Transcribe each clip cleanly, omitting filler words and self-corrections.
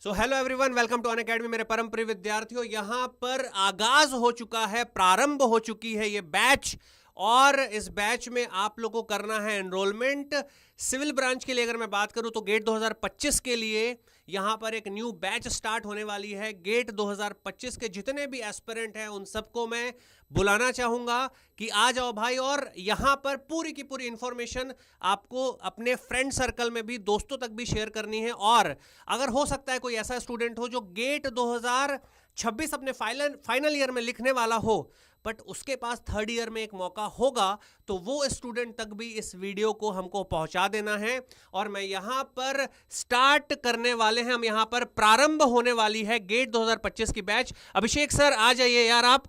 So hello everyone, welcome to Unacademy. मेरे परम प्रिय विद्यार्थियों, यहाँ पर आगाज हो चुका है, प्रारंभ हो चुकी है ये बैच। और इस बैच में आप लोगों को करना है एनरोलमेंट। सिविल ब्रांच के लिए अगर मैं बात करूं तो गेट 2025 के लिए यहाँ पर एक न्यू बैच स्टार्ट होने वाली है। गेट 2025 के जितने भी एस्पिरेंट हैं उन सबको मैं बुलाना चाहूंगा कि आ जाओ भाई। और यहाँ पर पूरी की पूरी इंफॉर्मेशन आपको अपने फ्रेंड सर्कल में भी, दोस्तों तक भी शेयर करनी है। और अगर हो सकता है कोई ऐसा स्टूडेंट हो जो गेट 2026 अपने फाइनल ईयर में लिखने वाला हो, बट उसके पास थर्ड ईयर में एक मौका होगा, तो वो स्टूडेंट तक भी इस वीडियो को हमको पहुंचा देना है। और मैं यहां पर स्टार्ट करने वाले हैं, हम यहां पर प्रारंभ होने वाली है गेट 2025 की बैच। अभिषेक सर आ जाइए यार, आप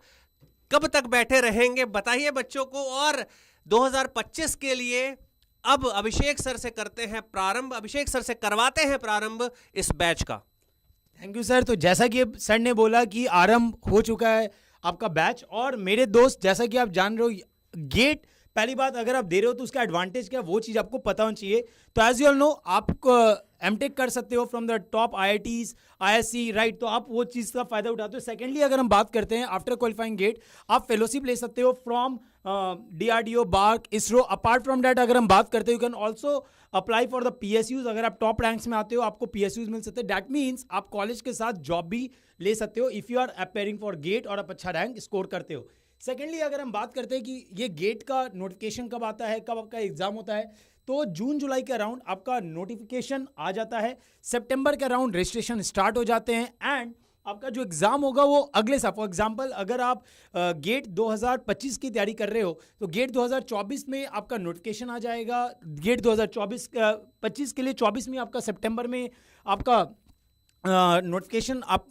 कब तक बैठे रहेंगे बताइए बच्चों को। और 2025 के लिए अब अभिषेक सर से करते हैं प्रारंभ, अभिषेक सर से करवाते हैं प्रारंभ इस बैच का। Thank you sir. तो जैसा कि सर ने बोला कि आरंभ हो चुका है आपका बैच। और मेरे दोस्त, जैसा कि आप जान रहे हो, गेट पहली बात अगर आप दे रहे हो तो उसका एडवांटेज क्या है वो चीज़ आपको पता होनी चाहिए। तो एज यू ऑल नो, आप एमटेक कर सकते हो from the top IITs, ISC, right. तो आप वो चीज़ का फायदा उठाते हो। सेकेंडली अगर हम बात करते हैं आफ्टर क्वालिफाइंग गेट, आप फेलोशिप ले सकते हो from DRDO, BARC, ISRO. Apart from that अगर हम बात करते हो, you can also apply for the PSUs. अगर आप टॉप रैंक्स में आते हो आपको पीएसयूज मिल सकते हैं। दैट मीन्स आप कॉलेज के साथ जॉब भी ले सकते हो if you are appearing for GATE और आप अच्छा रैंक स्कोर करते हो। सेकेंडली अगर हम बात करते हैं कि ये गेट का नोटिफिकेशन कब आता है, कब आपका एग्जाम होता है, तो जून जुलाई के अराउंड आपका नोटिफिकेशन आ जाता है। सितंबर के अराउंड रजिस्ट्रेशन स्टार्ट हो जाते हैं एंड आपका जो एग्ज़ाम होगा वो अगले साल। फॉर एग्जांपल अगर आप गेट 2025 की तैयारी कर रहे हो तो गेट 2024 में आपका नोटिफिकेशन आ जाएगा। गेट 2024-25 के लिए 24 में आपका सितंबर में आपका नोटिफिकेशन आप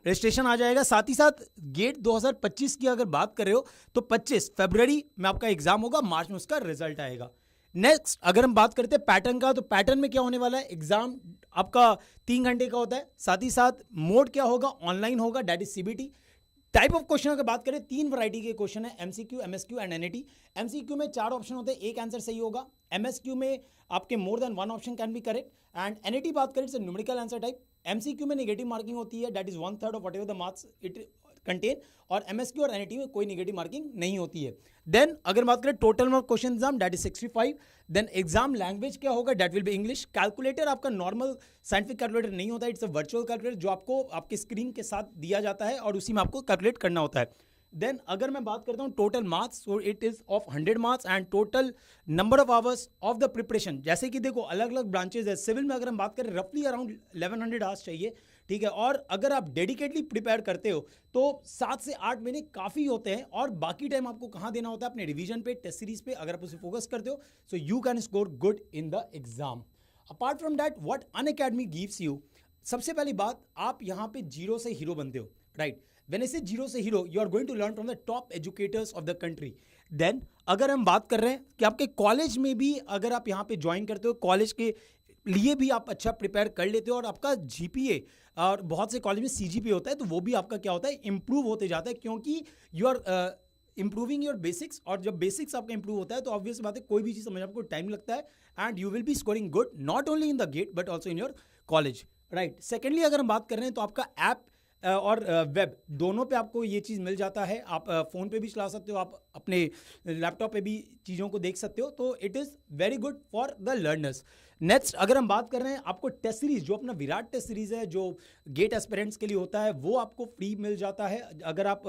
रजिस्ट्रेशन आ जाएगा। साथ ही साथ गेट 2025 की अगर बात कर रहे हो तो 25 फरवरी में आपका एग्जाम होगा, मार्च में उसका रिजल्ट आएगा। नेक्स्ट अगर हम बात करते हैं पैटर्न का, तो पैटर्न में क्या होने वाला है, एग्जाम आपका 3 घंटे का होता है। साथ ही साथ मोड क्या होगा, ऑनलाइन होगा, date is CBT. Type of question अगर बात करें, 3 वैरायटी के क्वेश्चन है, MCQ, MSQ and NAT. MCQ में 4 ऑप्शन होते हैं, एक आंसर सही होगा। एमएसक्यू में आपके more than 1 option can be correct. And NET बात करें, it's numerical answer type. MCQ में नेगेटिव मार्किंग होती है, that is 1/3 of whatever the marks it contain. और एमएसक्यू और एनईटी में कोई नेगेटिव मार्किंग नहीं होती है। देन अगर बात करें total number question exam, that is 65। Then exam language क्या होगा, that will be English. Calculator आपका नॉर्मल साइंटिफिक कैलकुलेटर नहीं होता है, इट्स अ वर्चुअल कैलकुलेटर जो आपको आपके स्क्रीन के साथ दिया जाता है और उसी में आपको कैलकुलेट करना होता है। देन अगर मैं बात करता हूँ total marks, so it is of 100 marks and total number of hours of the preparation. जैसे कि देखो अलग अलग ब्रांचेज है। सिविल में अगर हम बात करें रफली अराउंड 1100 आवर्स चाहिए, ठीक है। और अगर आप डेडिकेटली प्रिपेयर करते हो तो 7 से 8 महीने काफ़ी होते हैं। और बाकी टाइम आपको कहाँ देना होता है, अपने रिवीजन पे, टेस्ट सीरीज पे। अगर आप उसे फोकस करते हो so you can score good in the exam. Apart from that what Unacademy gives you, सबसे पहली बात, आप यहाँ पे जीरो से हीरो बनते हो, right. When I say zero से hero, you are going to learn from the top educators of the country. Then अगर हम बात कर रहे हैं कि आपके कॉलेज में भी अगर आप यहाँ पे ज्वाइन करते हो, कॉलेज के लिए भी आप अच्छा प्रिपेयर कर लेते हो और आपका जीपीए, और बहुत से कॉलेज में सीजीपीए होता है, तो वो भी आपका क्या होता है, इंप्रूव होते जाता है, क्योंकि you are improving your basics. और जब बेसिक्स आपका इंप्रूव होता है तो ऑब्वियस बात है कोई भी चीज़ समझ आपको टाइम लगता है and you will B scoring good not only in the get but also in your college, right. Secondly अगर हम बात कर रहे हैं तो आपका ऐप और वेब दोनों पे आपको ये चीज़ मिल जाता है। आप फ़ोन पे भी चला सकते हो, आप अपने लैपटॉप पे भी चीज़ों को देख सकते हो। तो it is very good for the learners. Next अगर हम बात कर रहे हैं, आपको टेस्ट सीरीज़, जो अपना विराट टेस्ट सीरीज़ है जो गेट एस्पिरेंट्स के लिए होता है, वो आपको फ्री मिल जाता है अगर आप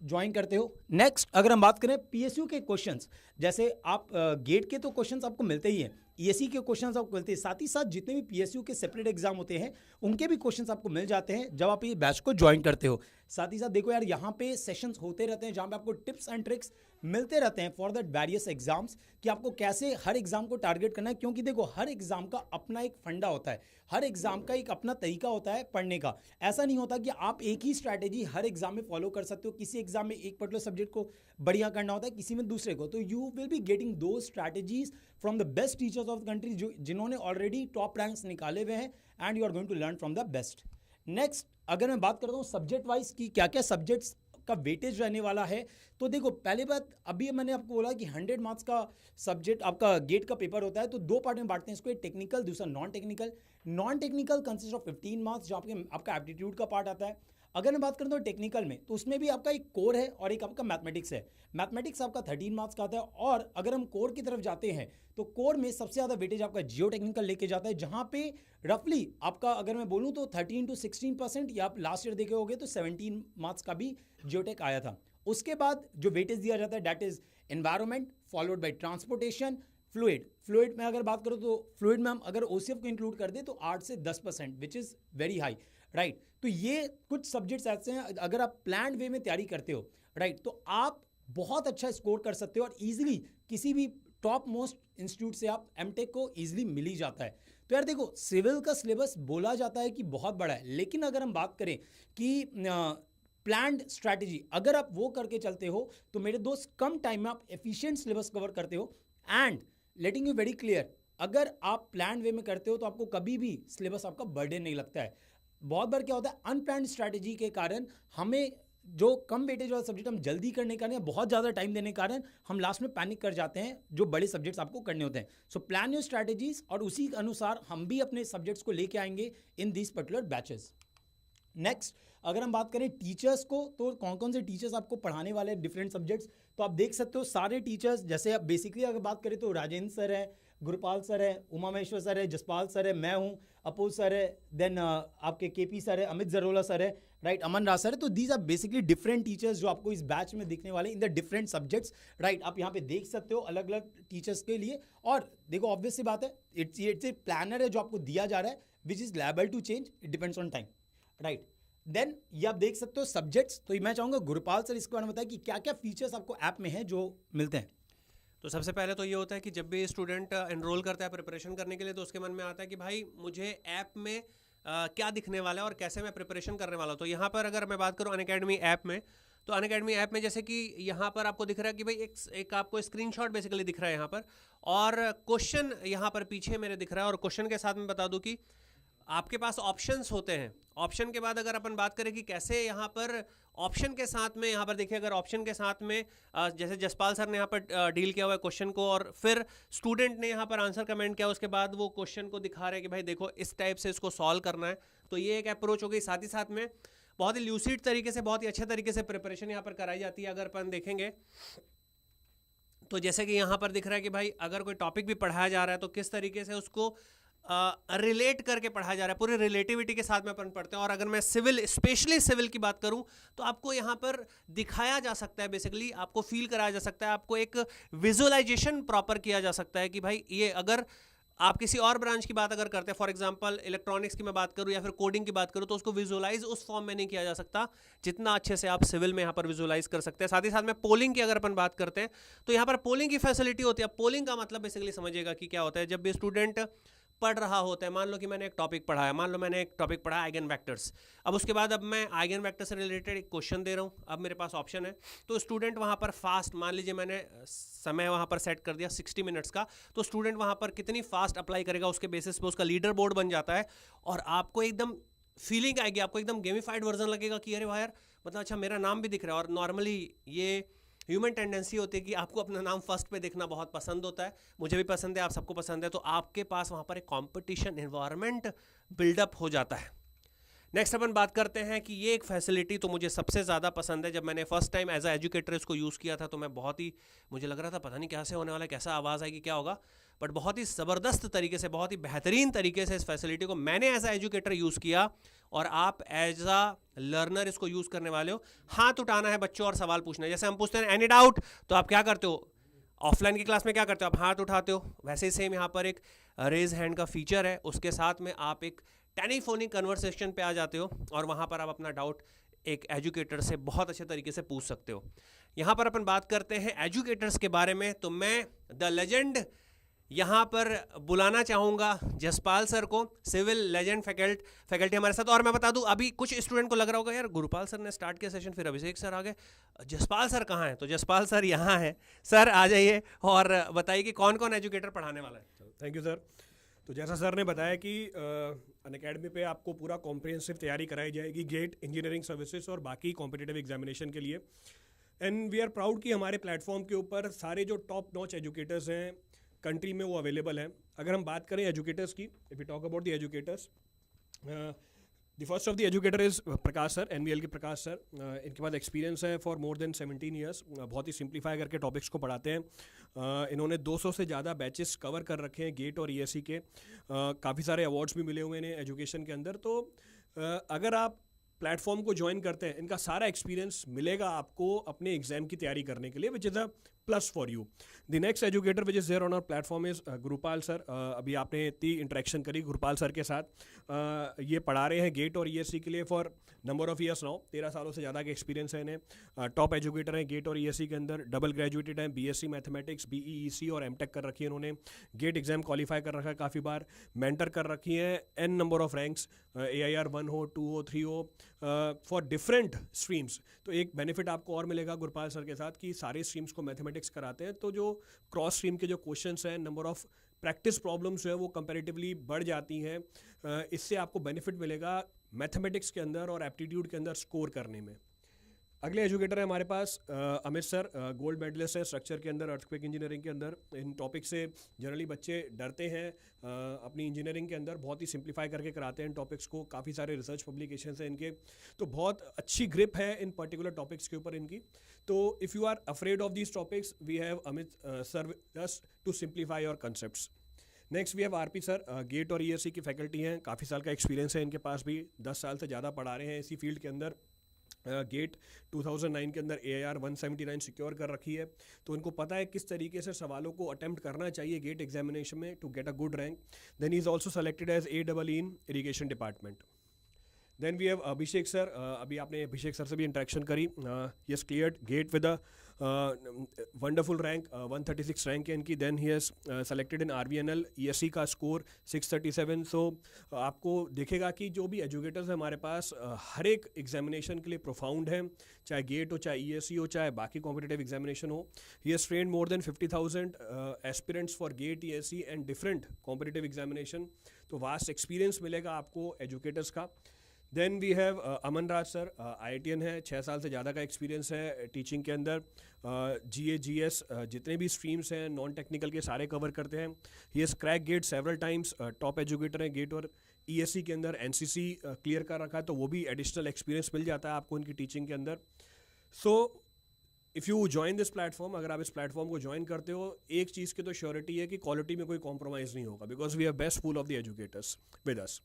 ज्वाइन करते हो। नेक्स्ट अगर हम बात करें पीएसयू के क्वेश्चंस, जैसे आप गेट के तो क्वेश्चंस आपको मिलते ही हैं, ईएससी के क्वेश्चंस आपको मिलते हैं। साथ ही साथ जितने भी पीएसयू के सेपरेट एग्जाम होते हैं उनके भी क्वेश्चंस आपको मिल जाते हैं जब आप ये बैच को ज्वाइन करते हो। साथ ही साथ देखो यार, यहाँ पे सेशंस होते रहते हैं जहाँ पे आपको टिप्स एंड ट्रिक्स मिलते रहते हैं फॉर दैट वेरियस एग्जाम्स, कि आपको कैसे हर एग्जाम को टारगेट करना है। क्योंकि देखो हर एग्जाम का अपना एक फंडा होता है, हर एग्जाम का एक अपना तरीका होता है पढ़ने का। ऐसा नहीं होता कि आप एक ही स्ट्रैटेजी हर एग्जाम में फॉलो कर सकते हो। किसी एग्जाम में एक पर्टिकुलर सब्जेक्ट को बढ़िया करना होता है, किसी में दूसरे को। तो यू विल बी गेटिंग दो strategies from the best teachers of the country, जो जिन्होंने ऑलरेडी टॉप रैंक्स निकाले हुए हैं, and you are going to learn from the best. Next अगर मैं बात करता हूँ सब्जेक्ट वाइज की क्या क्या सब्जेक्ट्स का वेटेज रहने वाला है। तो देखो पहली बात, अभी मैंने आपको बोला कि 100 मार्क्स का सब्जेक्ट आपका गेट का पेपर होता है, तो दो पार्ट में बांटते हैं इसको, एक टेक्निकल, दूसरा non technical. Non technical consist of 15 marks, जो आपका एप्टीट्यूड का पार्ट आता है। अगर मैं बात करूँ तो टेक्निकल में, तो उसमें भी आपका एक कोर है और एक आपका मैथमेटिक्स है। मैथमेटिक्स आपका 13 मार्क्स का आता है, और अगर हम कोर की तरफ जाते हैं तो कोर में सबसे ज़्यादा वेटेज आपका जियो टेक्निकल लेके जाता है, जहाँ पे रफली आपका अगर मैं बोलूँ तो 13 to 16%, या आप लास्ट ईयर देखे होगे तो 17 मार्क्स का भी जियोटेक आया था। उसके बाद जो वेटेज दिया जाता है that is environment, followed by transportation, fluid में अगर बात करो तो फ्लूइड में हम अगर ओसीएफ को इंक्लूड कर दे तो 8 से 10%, which is very high, right. तो ये कुछ सब्जेक्ट्स ऐसे हैं, अगर आप प्लान्ड वे में तैयारी करते हो, राइट, तो आप बहुत अच्छा स्कोर कर सकते हो और इजीली किसी भी टॉप मोस्ट इंस्टीट्यूट से आप एमटेक को इजीली मिल ही जाता है। तो यार देखो, सिविल का सिलेबस बोला जाता है कि बहुत बड़ा है, लेकिन अगर हम बात करें कि प्लान्ड स्ट्रैटेजी अगर आप वो करके चलते हो तो मेरे दोस्त कम टाइम में आप एफिशिएंट सिलेबस कवर करते हो। And letting you very clear, अगर आप प्लान वे में करते हो तो आपको कभी भी सिलेबस आपका बर्डन नहीं लगता है। बहुत बार क्या होता है, अनप्लान्ड स्ट्रैटेजी के कारण हमें जो कम वेटेज वाला सब्जेक्ट हम जल्दी करने के कारण, बहुत ज़्यादा टाइम देने के कारण हम लास्ट में पैनिक कर जाते हैं, जो बड़े सब्जेक्ट्स आपको करने होते हैं। सो प्लान योर स्ट्रैटेजीज, और उसी के अनुसार हम भी अपने सब्जेक्ट्स को लेके आएंगे in this particular batches. Next, अगर हम बात करें टीचर्स को, तो कौन कौन से टीचर्स आपको पढ़ाने वाले हैं डिफरेंट सब्जेक्ट्स, तो आप देख सकते हो सारे टीचर्स, जैसे आप बेसिकली अगर बात करें तो राजेंद्र सर है, गुरुपाल सर है, उमा महेश्वर सर है, जसपाल सर है, मैं हूँ, अपोज सर है, देन आपके केपी सर है, अमित जरोला सर है, राइट, अमन राज सर है। तो these are basically different teachers जो आपको इस बैच में दिखने वाले in the different subjects, right. आप यहाँ पे देख सकते हो अलग अलग टीचर्स के लिए। और देखो ऑब्वियस सी बात है, इट्स ए प्लानर है जो आपको दिया जा रहा है, which is liable to change, it depends on time, right. Then ये आप देख सकते हो सब्जेक्ट्स। तो मैं चाहूँगा गुरुपाल सर इसके बारे में बताएं कि क्या क्या फीचर्स आपको ऐप में हैं जो मिलते हैं। तो सबसे पहले तो ये होता है कि जब भी स्टूडेंट एनरोल करता है प्रिपरेशन करने के लिए, तो उसके मन में आता है कि भाई मुझे ऐप में क्या दिखने वाला है और कैसे मैं प्रिपरेशन करने वाला हूँ। तो यहाँ पर अगर मैं बात करूँ अनअकैडमी ऐप में, तो अनअकैडमी ऐप में जैसे कि यहाँ पर आपको दिख रहा है कि भाई एक आपको स्क्रीनशॉट बेसिकली दिख रहा है यहाँ पर, और क्वेश्चन यहाँ पर पीछे मेरे दिख रहा है, और क्वेश्चन के साथ में बता दूँ कि आपके पास ऑप्शंस होते हैं। ऑप्शन के बाद अगर अपन बात करें कि कैसे यहाँ पर ऑप्शन के साथ में, यहाँ पर देखिए अगर ऑप्शन के साथ में जैसे जसपाल सर ने यहाँ पर डील किया हुआ है क्वेश्चन को, और फिर स्टूडेंट ने यहाँ पर आंसर कमेंट किया, उसके बाद वो क्वेश्चन को दिखा रहे हैं कि भाई देखो इस टाइप से इसको सॉल्व करना है। तो ये एक अप्रोच हो गई। साथ ही साथ में बहुत ही ल्यूसिड तरीके से, बहुत ही अच्छे तरीके से प्रिपरेशन यहाँ पर कराई जाती है। अगर अपन देखेंगे तो जैसे कि यहाँ पर दिख रहा है कि भाई अगर कोई टॉपिक भी पढ़ाया जा रहा है तो किस तरीके से उसको रिलेट करके पढ़ाया जा रहा है, पूरी रिलेटिविटी के साथ में अपन पढ़ते हैं। और अगर मैं सिविल, स्पेशली सिविल की बात करूं, तो आपको यहाँ पर दिखाया जा सकता है, बेसिकली आपको फील कराया जा सकता है, आपको एक विजुअलाइजेशन प्रॉपर किया जा सकता है कि भाई ये अगर आप किसी और ब्रांच की बात अगर करते हैं, फॉर एग्जांपल इलेक्ट्रॉनिक्स की मैं बात करूं या फिर कोडिंग की बात करूं, तो उसको विजुअलाइज उस फॉर्म में नहीं किया जा सकता जितना अच्छे से आप सिविल में यहाँ पर विजुअलाइज कर सकते हैं। साथ ही साथ में पोलिंग की अगर अपन बात करते हैं तो यहाँ पर पोलिंग की फैसिलिटी होती है। पोलिंग का मतलब बेसिकली समझिएगा कि क्या होता है, जब भी स्टूडेंट पढ़ रहा होता है, मान लो कि मैंने एक टॉपिक पढ़ा है, मान लो मैंने एक टॉपिक पढ़ा आइगन वेक्टर्स, अब उसके बाद अब मैं आइगन वेक्टर से रिलेटेड एक क्वेश्चन दे रहा हूँ, अब मेरे पास ऑप्शन है, तो स्टूडेंट वहाँ पर फास्ट, मान लीजिए मैंने समय वहाँ पर सेट कर दिया 60 मिनट्स का, तो स्टूडेंट वहाँ पर कितनी फास्ट अप्लाई करेगा उसके बेसिस पे उसका लीडर बोर्ड बन जाता है, और आपको एकदम फीलिंग आएगी, आपको एकदम गेमिफाइड वर्जन लगेगा कि अरे वाह यार, मतलब अच्छा मेरा नाम भी दिख रहा है। और नॉर्मली ये ह्यूमन टेंडेंसी होती है कि आपको अपना नाम फर्स्ट पे देखना बहुत पसंद होता है, मुझे भी पसंद है, आप सबको पसंद है, तो आपके पास वहाँ पर एक कंपटीशन एनवायरनमेंट बिल्डअप हो जाता है। नेक्स्ट अपन बात करते हैं कि ये एक फैसिलिटी तो मुझे सबसे ज़्यादा पसंद है। जब मैंने first time as a educator इसको यूज़ किया था तो मैं बहुत ही, मुझे लग रहा था पता नहीं कैसे होने वाला है, कैसा आवाज़ आएगी, क्या होगा, बट बहुत ही ज़बरदस्त तरीके से, बहुत ही बेहतरीन तरीके से इस फैसिलिटी को मैंने एज अ एजुकेटर यूज़ किया, और आप एज अ लर्नर इसको यूज़ करने वाले हो। हाथ उठाना है बच्चों और सवाल पूछना है, जैसे हम पूछते हैं एनी डाउट, तो आप क्या करते हो, ऑफलाइन की क्लास में क्या करते हो, आप हाथ उठाते हो, वैसे ही सेम यहाँ पर एक रेज हैंड का फीचर है, उसके साथ में आप एक टेलीफोनिक कन्वर्सेशन पे आ जाते हो, और वहाँ पर आप अपना डाउट एक एजुकेटर से बहुत अच्छे तरीके से पूछ सकते हो। यहाँ पर अपन बात करते हैं एजुकेटर्स के बारे में, तो मैं द लेजेंड यहाँ पर बुलाना चाहूँगा जसपाल सर को, सिविल लेजेंड फैकल्टी हमारे साथ। और मैं बता दूँ, अभी कुछ स्टूडेंट को लग रहा होगा यार गुरुपाल सर ने स्टार्ट किया सेशन, फिर अभिषेक सर आ गए, जसपाल सर कहाँ हैं, तो जसपाल सर यहाँ हैं। सर आ जाइए और बताइए कि कौन कौन एजुकेटर पढ़ाने वाला है। Thank you sir. तो जैसा सर ने बताया कि अनअकैडमी पे आपको पूरा कॉम्प्रिहेंसिव तैयारी कराई जाएगी गेट, इंजीनियरिंग सर्विसेज और बाकी कॉम्पिटिटिव एग्जामिनेशन के लिए। एंड वी आर प्राउड कि हमारे प्लेटफॉर्म के ऊपर सारे जो टॉप नॉच एजुकेटर्स हैं कंट्री में वो अवेलेबल हैं। अगर हम बात करें एजुकेटर्स की, if you talk about the educators, the first of the educator is Prakash sir, NVL के प्रकाश सर। इनके पास एक्सपीरियंस है फॉर मोर देन 17 ईयर्स। बहुत ही सिंप्लीफाई करके टॉपिक्स को पढ़ाते हैं। इन्होंने 200 से ज़्यादा बैचेस कवर कर रखे हैं गेट और ESE के। काफ़ी सारे अवार्ड्स भी मिले हुए हैं एजुकेशन के अंदर। तो अगर आप प्लेटफॉर्म को ज्वाइन करते हैं, इनका सारा एक्सपीरियंस मिलेगा आपको अपने एग्जाम की तैयारी करने के लिए, which is a plus for you. The next educator which is there on our platform is Gurupal sir. अभी आपने इतनी इंटरेक्शन करी गुरुपाल सर के साथ। ये पढ़ा रहे हैं गेट और ESE के लिए for number of years now. 13 सालों से ज़्यादा का एक्सपीरियंस है इन्हें। टॉप एजुकेटर हैं गेट और ESE के अंदर। डबल ग्रेजुएटेड हैं, BSc मैथमेटिक्स, BE EC और MTech कर रखी है इन्होंने। गेट एग्जाम क्वालिफाई कर रखा है काफ़ी बार। मेंटर कर रखी है N number of ranks, AIR 1 हो, 2 हो, 3 हो, फॉर डिफरेंट स्ट्रीम्स। तो एक बेनिफिट आपको और मिलेगा गुरुपाल सर के साथ कि सारे स्ट्रीम्स को मैथमेटिक्स कराते हैं, तो जो क्रॉस स्ट्रीम के जो क्वेश्चंस हैं, नंबर ऑफ प्रैक्टिस प्रॉब्लम्स जो है वो कंपैरेटिवली बढ़ जाती हैं। इससे आपको बेनिफिट मिलेगा मैथमेटिक्स के अंदर और एप्टीट्यूड के अंदर स्कोर करने में। अगले एजुकेटर है हमारे पास अमित सर। गोल्ड मेडलिस्ट है स्ट्रक्चर के अंदर, अर्थक्वेक इंजीनियरिंग के अंदर। इन टॉपिक से जनरली बच्चे डरते हैं अपनी इंजीनियरिंग के अंदर। बहुत ही सिंप्लीफाई करके कराते हैं इन टॉपिक्स को। काफ़ी सारे रिसर्च पब्लिकेशंस हैं इनके, तो बहुत अच्छी ग्रिप है इन पर्टिकुलर टॉपिक्स के ऊपर इनकी। तो if you are afraid of these topics, we have Amit sir just to simplify your concepts. Next we have RP sir. GATE और ESE की फैकल्टी हैं, काफ़ी साल का एक्सपीरियंस है इनके पास भी। 10 साल से ज़्यादा पढ़ा रहे हैं इसी फील्ड के अंदर। गेट 2009 के अंदर AIR 179 सिक्योर कर रखी है, तो उनको पता है किस तरीके से सवालों को अटेम्प्ट करना चाहिए गेट एग्जामिनेशन में to get a good rank. Then he is also selected as AEE in irrigation department. Then we have Abhishek sir. अभी आपने अभिषेक सर से भी इंटरेक्शन करी। He has cleared GATE with a wonderful rank, 136 rank है इनकी। Then he has selected in RVNL, ESE का score 637। So आपको देखेगा कि जो भी एजुकेटर्स हैं हमारे पास हर एक एग्जामिनेशन के लिए प्रोफाउंड हैं, चाहे गेट हो, चाहे ESE हो, चाहे बाकी कॉम्पिटिटिव एग्जामिनेशन हो। He has trained more than 50,000 aspirants for GATE, ESE and different competitive examination. तो वास्ट एक्सपीरियंस मिलेगा आपको एजुकेटर्स का। Then we have Aman Raj sir. IITian है, 6 साल से ज़्यादा का एक्सपीरियंस है टीचिंग के अंदर। GA GS जितने भी स्ट्रीम्स हैं नॉन टेक्निकल के सारे कवर करते हैं। He has crack GATE several times. Top educator हैं गेट और ESE के अंदर। NCC क्लियर कर रखा है, तो वो भी एडिशनल एक्सपीरियंस मिल जाता है आपको इनकी टीचिंग के अंदर। So if you join this platform, अगर आप इस प्लेटफॉर्म को ज्वाइन करते हो, एक चीज़ की तो श्योरिटी है कि क्वालिटी में कोई कॉम्प्रोमाइज़ नहीं होगा, because we have best pool of the educators with us.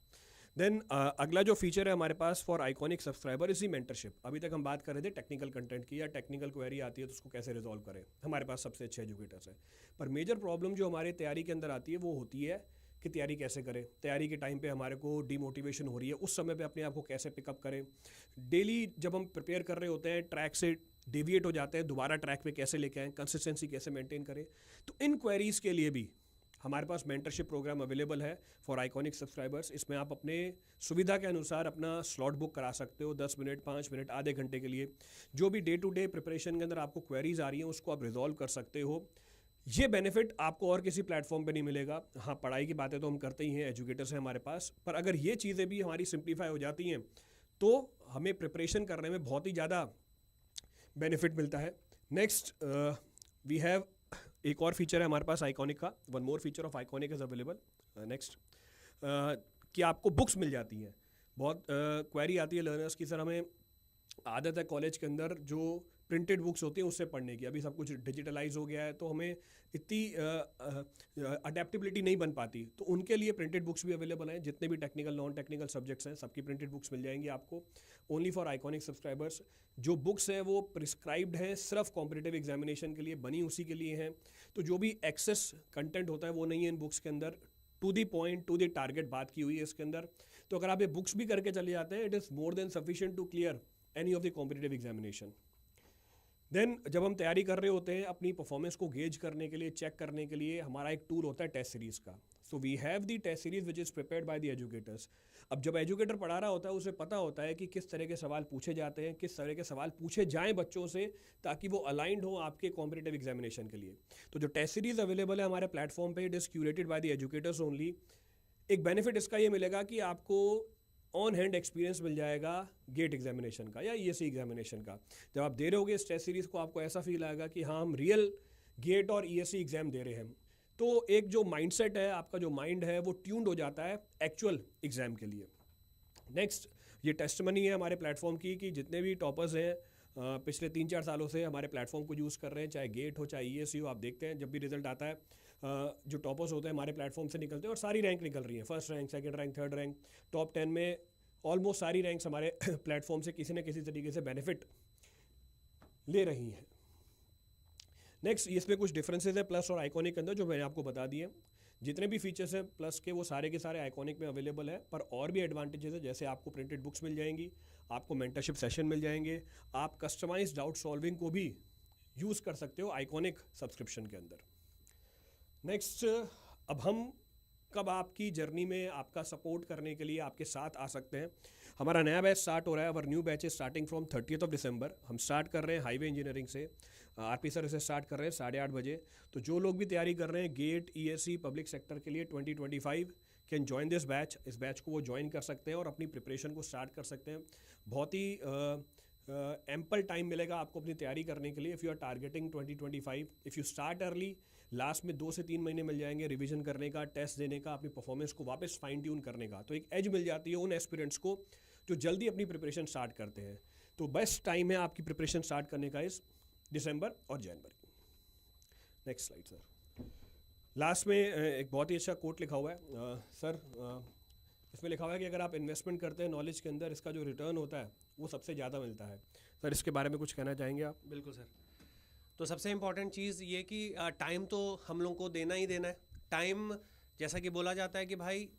Then अगला जो फीचर है हमारे पास फॉर आइकॉनिक सब्सक्राइबर इसी मेंटरशिप। अभी तक हम बात कर रहे थे टेक्निकल कंटेंट की, या टेक्निकल क्वेरी आती है तो उसको कैसे रिजॉल्व करें। हमारे पास सबसे अच्छे एजुकेटर्स हैं, पर मेजर प्रॉब्लम जो हमारे तैयारी के अंदर आती है वो होती है कि तैयारी कैसे करें। तैयारी के टाइम पे हमारे को डीमोटिवेशन हो रही है, उस समय पे अपने आप को कैसे पिकअप करें। डेली जब हम प्रिपेयर कर रहे होते हैं, ट्रैक से डेविएट हो जाते हैं, दोबारा ट्रैक पे कैसे लेके आएँ, कंसिस्टेंसी कैसे मेंटेन करें। तो इन क्वेरीज़ के लिए भी हमारे पास मेंटरशिप प्रोग्राम अवेलेबल है फॉर आइकॉनिक सब्सक्राइबर्स। इसमें आप अपने सुविधा के अनुसार अपना स्लॉट बुक करा सकते हो, 10 मिनट, 5 मिनट, आधे घंटे के लिए। जो भी डे टू डे प्रिपरेशन के अंदर आपको क्वेरीज आ रही हैं उसको आप रिजॉल्व कर सकते हो। ये बेनिफिट आपको और किसी प्लेटफॉर्म पे नहीं मिलेगा। हाँ, पढ़ाई की बातें तो हम करते ही हैं, एजुकेटर्स हैं हमारे पास, पर अगर ये चीज़ें भी हमारी सिंप्लीफाई हो जाती हैं तो हमें प्रिपरेशन करने में बहुत ही ज़्यादा बेनिफिट मिलता है। नेक्स्ट वी हैव एक और फीचर है हमारे पास आइकॉनिक का। One more feature of iconic is available. Next कि आपको बुक्स मिल जाती हैं। बहुत क्वेरी आती है लर्नर्स की, सर हमें आदत है कॉलेज के अंदर जो प्रिंटेड बुक्स होती हैं उससे पढ़ने की, अभी सब कुछ डिजिटलाइज हो गया है तो हमें इतनी अडेप्टेबिलिटी नहीं बन पाती। तो उनके लिए प्रिंटेड बुक्स भी अवेलेबल हैं। जितने भी टेक्निकल नॉन टेक्निकल सब्जेक्ट्स हैं सबकी प्रिंटेड बुक्स मिल जाएंगी आपको, ओनली फॉर आइकॉनिक सब्सक्राइबर्स। जो बुक्स हैं वो प्रिस्क्राइब्ड हैं, सिर्फ कॉम्पिटिटिव एग्जामिनेशन के लिए बनी, उसी के लिए हैं। तो जो भी एक्सेस कंटेंट होता है वो नहीं है इन बुक्स के अंदर। To the point, to the target बात की हुई है इसके अंदर। तो अगर आप ये बुक्स भी करके चले जाते हैं, it is more than sufficient to clear any of the competitive examination. Then जब हम तैयारी कर रहे होते हैं अपनी परफॉर्मेंस को गेज करने के लिए, चेक करने के लिए, हमारा एक टूल होता है टेस्ट सीरीज़ का। So we have the test series which is prepared by the educators. अब जब एजुकेटर पढ़ा रहा होता है उसे पता होता है कि किस तरह के सवाल पूछे जाते हैं, किस तरह के सवाल पूछे जाएं बच्चों से, ताकि वो अलाइंड हो आपके कॉम्पिटिटिव एग्जामिनेशन के लिए। तो जो टेस्ट सीरीज अवेलेबल है हमारे प्लेटफॉर्म पे, it is curated bye the educators only. एक बेनिफिट इसका ये मिलेगा कि आपको ऑन हैंड एक्सपीरियंस मिल जाएगा गेट एग्जामिनेशन का या ईएससी एग्जामिनेशन का। जब आप दे रहे होगे इस टेस्ट सीरीज़ को, आपको ऐसा फील आएगा कि हाँ हम रियल गेट और ईएससी एग्ज़ाम दे रहे हैं। तो एक जो माइंडसेट है, आपका जो माइंड है वो ट्यून्ड हो जाता है एक्चुअल एग्ज़ाम के लिए। नेक्स्ट, ये टेस्टमनी है हमारे प्लेटफॉर्म की कि जितने भी टॉपर्स हैं पिछले 3-4 सालों से हमारे प्लेटफॉर्म को यूज़ कर रहे हैं, चाहे गेट हो चाहे ईएससी हो। आप देखते हैं जब भी रिजल्ट आता है जो टॉपर्स होते हैं हमारे प्लेटफॉर्म से निकलते हैं और सारी रैंक निकल रही है, first rank, second rank, third rank, top 10 में ऑलमोस्ट सारी रैंक्स हमारे प्लेटफॉर्म से किसी न किसी तरीके से बेनिफिट ले रही हैं। नेक्स्ट, इसमें कुछ डिफरेंसेस है प्लस और आइकॉनिक के अंदर जो मैंने आपको बता दिए। जितने भी फीचर्स हैं प्लस के वो सारे के सारे आइकॉनिक में अवेलेबल है, पर और भी एडवांटेजेस है, जैसे आपको प्रिंटेड बुक्स मिल जाएंगी, आपको मेंटरशिप सेशन मिल जाएंगे, आप कस्टमाइज्ड डाउट सॉल्विंग को भी यूज़ कर सकते हो आइकॉनिक सब्सक्रिप्शन के अंदर। नेक्स्ट, अब हम कब आपकी जर्नी में आपका सपोर्ट करने के लिए आपके साथ आ सकते हैं। हमारा नया बैच स्टार्ट हो रहा है, our new batch is starting from 30th दिसंबर। हम स्टार्ट कर रहे हैं हाईवे इंजीनियरिंग से, आरपी सर इसे स्टार्ट कर रहे हैं 8:30 बजे। तो जो लोग भी तैयारी कर रहे हैं गेट, ईएससी, पब्लिक सेक्टर के लिए 2025 कैन ज्वाइन दिस बैच। इस बैच को वो ज्वाइन कर सकते हैं और अपनी प्रिपरेशन को स्टार्ट कर सकते हैं। बहुत ही एम्पल टाइम मिलेगा आपको अपनी तैयारी करने के लिए। If you are targeting 2025, if you start early, last में 2 से 3 महीने मिल जाएंगे रिवीजन करने का, टेस्ट देने का, अपनी परफॉर्मेंस को वापस फाइन ट्यून करने का। तो एक एज मिल जाती है उन एस्पिरेंट्स को जो जल्दी अपनी प्रिपरेशन स्टार्ट करते हैं। तो बेस्ट टाइम है आपकी प्रिपरेशन स्टार्ट करने का इस दिसंबर और जनवरी। Next slide sir. लास्ट में एक बहुत ही अच्छा कोट लिखा हुआ है सर। इसमें लिखा हुआ है कि अगर आप इन्वेस्टमेंट करते हैं नॉलेज के अंदर, इसका जो रिटर्न होता है वो सबसे ज़्यादा मिलता है। सर इसके बारे में कुछ कहना चाहेंगे आप? बिल्कुल सर। तो सबसे इम्पॉर्टेंट चीज़ ये कि टाइम तो हम लोग को देना ही देना है। टाइम, जैसा कि बोला जाता है कि भाई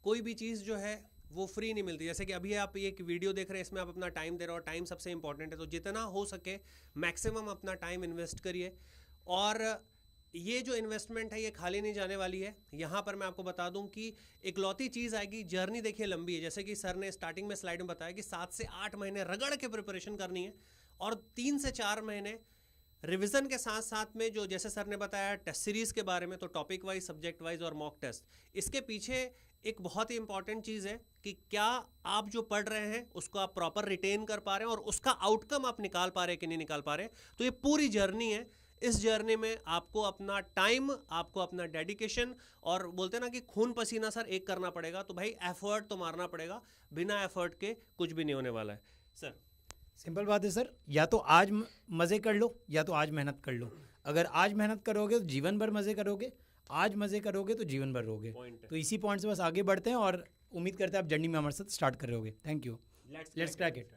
कोई भी चीज़ जो है वो फ्री नहीं मिलती। जैसे कि अभी आप ये एक वीडियो देख रहे हैं, इसमें आप अपना टाइम दे रहे हो और टाइम सबसे इंपॉर्टेंट है। तो जितना हो सके मैक्सिमम अपना टाइम इन्वेस्ट करिए। और ये जो इन्वेस्टमेंट है ये खाली नहीं जाने वाली है। यहाँ पर मैं आपको बता दूं कि इकलौती चीज़ आएगी, जर्नी देखिए लंबी है। जैसे कि सर ने स्टार्टिंग में स्लाइड में बताया कि 7 से 8 महीने रगड़ के प्रिपरेशन करनी है और 3 से 4 महीने रिवीजन के साथ साथ में जो जैसे सर ने बताया टेस्ट सीरीज़ के बारे में, तो टॉपिक वाइज, सब्जेक्ट वाइज और मॉक टेस्ट। इसके पीछे एक बहुत ही इंपॉर्टेंट चीज़ है कि क्या आप जो पढ़ रहे हैं उसको आप प्रॉपर रिटेन कर पा रहे हैं और उसका आउटकम आप निकाल पा रहे हैं कि नहीं निकाल पा रहे हैं। तो ये पूरी जर्नी है। इस जर्नी में आपको अपना टाइम, आपको अपना डेडिकेशन और बोलते हैं ना कि खून पसीना सर एक करना पड़ेगा। तो भाई एफर्ट तो मारना पड़ेगा, बिना एफर्ट के कुछ भी नहीं होने वाला है सर। सिंपल बात है सर, या तो आज मज़े कर लो या तो आज मेहनत कर लो। अगर आज मेहनत करोगे तो जीवन भर मज़े करोगे, आज मज़े करोगे तो जीवन भर रहोगे। तो इसी पॉइंट से बस आगे बढ़ते हैं और उम्मीद करते हैं आप जर्नी में हमारे साथ स्टार्ट कर रहे होगे। Thank you. Let's crack it.